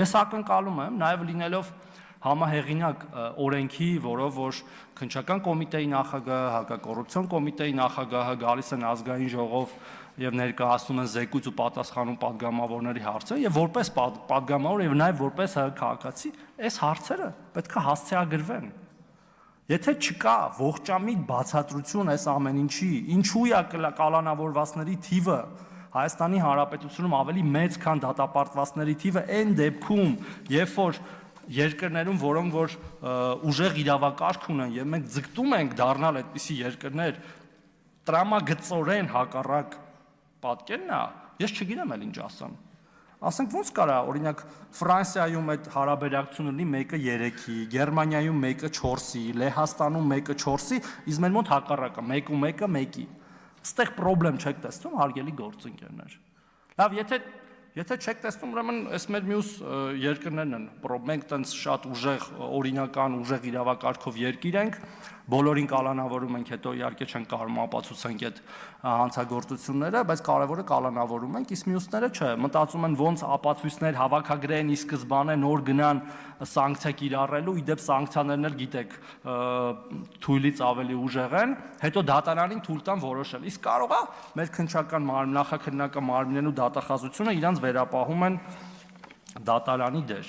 Ես ակնկալում եմ, նաև լինելով համահեղինակ օրենքի, որով որ քննչական կոմիտեի նախագահը, հակակոռուպցիոն կոմիտեի նախագահը գալիս են ազգային ժողով եւ ներկայացնում են զեկույց ու պատասխանում падգամավորների հարցերը եւ որպես падգամավոր եւ նաև որպես քաղաքացի, այս հարցերը պետք է հասցեագրվեն։ Եթե չկա ողջամիտ բացատրություն այս ամեն ինչի, ինչու է կալանավորվածների թիվը Հայաստանի Հանրապետությունում ավելի մեծ, քան դատապարտվածների թիվը, այն դեպքում, երբ որ երկրներում, որոնք որ ուժեղ իրավակարգ ունեն եւ մենք ձգտում ենք դառնալ այդպիսի երկրներ, տրամագծորեն հակառակ պատկերն է, ես չգիտեմ էլ ինչ ասեմ։ Ասենք ոնց կարա, օրինակ Ֆրանսիայում այդ հարաբերակցությունը լինի 1-3-ի, Գերմանիայում 1-4-ի, Լեհաստանում 1-4-ի, իսկ մեր մոտ հակառակը 1-1-ը 1-ի։ Այստեղ խնդրեմ չեք տեսնում, հարգելի գործընկերներ։ Լավ, եթե չեք տեսնում, ուրեմն այս մեր մյուս երկրներն են, մենք տենց շատ ուժեղ օրինական, ուժեղ իրավակարգով երկիր ենք, բոլորին կալանավորում ենք, հետո իհարկե չենք կարող ապացուցենք այդ հանցագործությունները, բայց կարևորը կալանավորում ենք, իսկ մյուսները չէ, մտածում են ոնց ապացույցներ հավաքագրեն, ի սկզբանե նոր գնան սանկցիա կիրառելու, իդեպ սանկցիաներն էլ գիտեք, թույլից ավելի ուժեղ են, հետո դատարանին թույլ տան որոշել։ Իսկ կարող է մեր քննչական նախաքննական մարմիններն ու դատախազությունը իրանց վերապահում են դատարանի դեր։